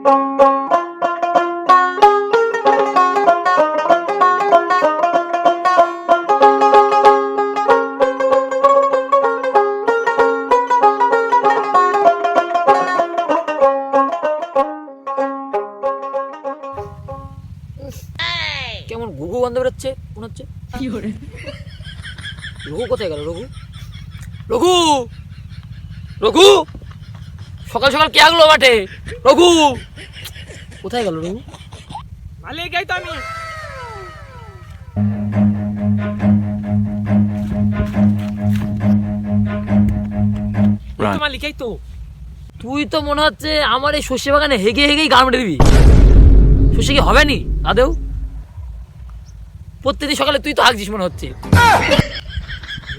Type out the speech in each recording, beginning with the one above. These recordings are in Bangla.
কেমন ঘুঘু গন্ধ বেরোচ্ছে মনে হচ্ছে। কি করে রঘু কোথায় গেল? রঘু রঘু রঘু সকাল সকাল কে আগলো মাঠে? রঘু কোথায় গেল? রঘু মালিক এই তো আমি। মালিক এই তো। তুই তো মনে হচ্ছে আমার এই শস্য বাগানে হেগে হেগেই গান মেরে দিবি। শস্য কি হবে নি আদেও? প্রত্যেকদিন সকালে তুই তো হাঁকছিস মনে হচ্ছে।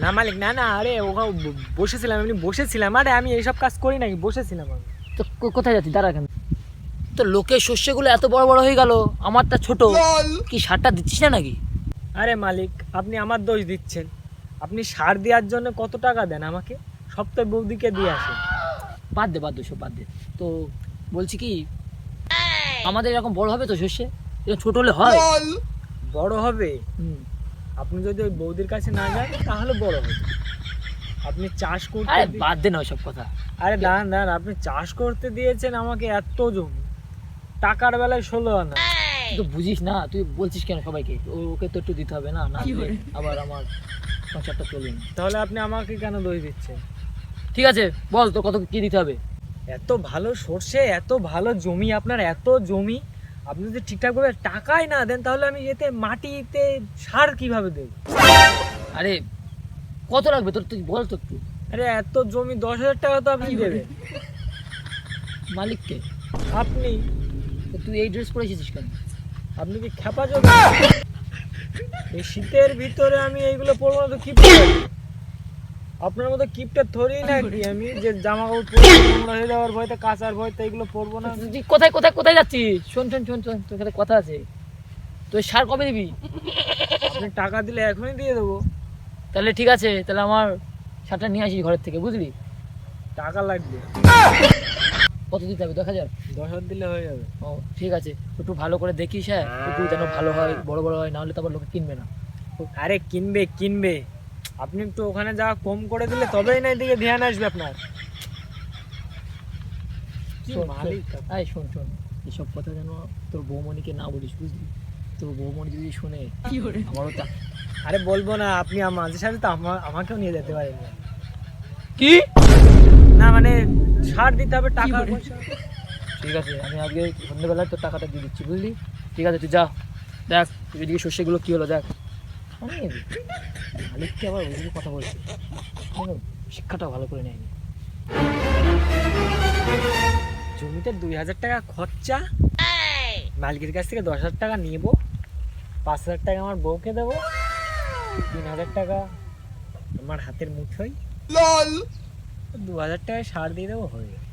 না মালিক না না, আরে ওখানে বসেছিলাম, এমনি বসেছিলাম। আরে আমি এইসব কাজ করি নাকি, বসেছিলাম আমি। তো কোথায় যাচ্ছিস? দাঁড়া কেন? তো লোকের শস্যগুলো এত বড় বড় হয়ে গেল, আমারটা ছোট। কি সারটা দিচ্ছিস না নাকি? আরে মালিক, আপনি আমার দোষ দিচ্ছেন। আপনি সার দেওয়ার জন্য কত টাকা দেন আমাকে? সপ্তাহে বৌদিকে দিয়ে আসেন। বাদ দে সব বাদ দে। তো বলছি কি, আমাদের এরকম বড় হবে তো শস্যে? এরকম ছোট হলে হয়? বড় হবে? আপনি যদি ওই বৌদির কাছে না যান তাহলে বড় হবে। আপনি চাষ করতে, আরে বাদ দে না ওইসব কথা। আরে দাঁড়ান, আপনি চাষ করতে দিয়েছেন আমাকে এত জমি, টাকার বেলায় 16 আনা। তুই তো বুঝিস না, তুই বলছিস কেন সবাইকে? ওকে তো একটু দিতে হবে না? না দিলে আবার আমার সংসারটা চলবে না। তাহলে আপনি আমাকে কেন দোষ দিচ্ছেন? ঠিক আছে বল, তো কত কি দিতে হবে? এত ভালো সর্ষে, এত ভালো জমি, আপনার এত জমি, আপনি যদি ঠিকঠাকভাবে টাকাই না দেন তাহলে আমি এতে মাটিতে সার কিভাবে দেব? আরে কত লাগবে তোর, তুই বল তো একটু। আরে এত জমি 10,000 টাকা তো আপনি দেবেন। মালিককে? আপনি। তো তুই এই ড্রেস পরে এসেছিস কেন? আপনি কি খেপা যোগ? এই শীতের ভিতরে আমি এইগুলো পরবো না তো কি পরবো? আপনার মতো কিপটা থরি নাকি আমি যে জামা কাপড় পরে নোংরা হয়ে যাওয়ার ভয়তে, কাঁচার ভয়তে এগুলো পরবো না। তুই কোথায় কোথায় কোথায় যাচ্ছিস? শোন তোর সাথে কথা আছে। তুই সার কবে দিবি? আপনি টাকা দিলে এখনই দিয়ে দেবো। তাহলে ঠিক আছে, তাহলে আমার সারটা নিয়ে আসিস ঘরের থেকে, বুঝলি? টাকা লাগবে। কত দিতে হবে? 10,000? 10,000 দিলে হয়ে যাবে। ও ঠিক আছে, একটু ভালো করে দেখিস। হ্যাঁ, একটু যেন ভালো হয়, বড় বড় হয়, না হলে তো আবার লোকে কিনবে না। আরে কিনবে। আপনি একটু ওখানে যা কম করে দিলে তবেই না এদিকে ধ্যান আসবে আপনার। শোন এসব কথা যেন তোর বৌমণিকে না বলিস, বুঝলি? তোর বৌমণি যদি শুনে আমারও তা। আরে বলবো না, আপনি মাঝে সাথে তো আমাকেও নিয়ে যেতে পারেন। কি না মানে ছাড় দিতে হবে টাকা পয়সা। ঠিক আছে, আমি আজকে সন্ধ্যেবেলায় তোর টাকাটা দিয়ে দিচ্ছি, বুঝলি? ঠিক আছে, তুই যা দেখ এদিকে শস্যগুলো কি হলো দেখ। মালিককে আবার ওইদিকে কথা বলছে, শিক্ষাটা ভালো করে নেয়নি। জমিতে 2,000 টাকা খরচা, মালিকের কাছ থেকে 10,000 টাকা নিব, 5,000 টাকা আমার বউকে দেবো, 3,000 টাকা আমার হাতের মুঠোই, 2,000 টাকায় সার দিয়ে দেবো, হয়ে যাবে।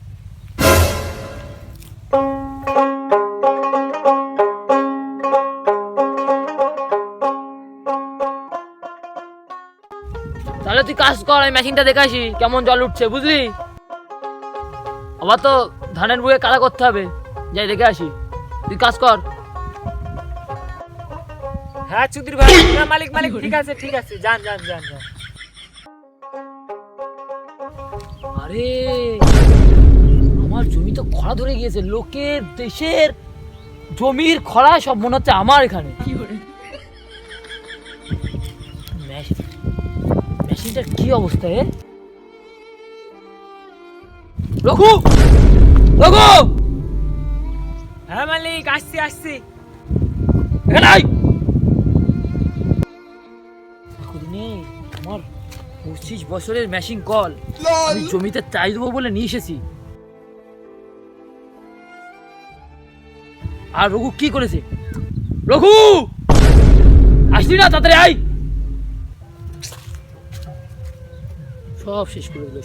তাহলে তুই কাজ কর, আমি মেশিনটা দেখে আসি কেমন জল উঠছে, বুঝলি? আবার তো ধানের বুয়ে কাদা করতে হবে, যাই দেখে আসি। তুই কাজ কর। হ্যাঁ চুদির ভাই, মালিক ঠিক আছে যান। আরে আমার জমি তো খরা ধরে গিয়েছে, লোকের দেশের জমির খরা সব মনে হচ্ছে আমার এখানে। মেশিনটার কি অবস্থা? রঘু! হ্যাঁ মালিক, আসছি। আমার 25 বছরের মেশিন কল আমি জমিতে চাই দেবো বলে নিয়ে এসেছি, আর রঘু কি করেছে? রঘু আসলি না, তাড়াতাড়ি আয়। সব শেষ করে দিল।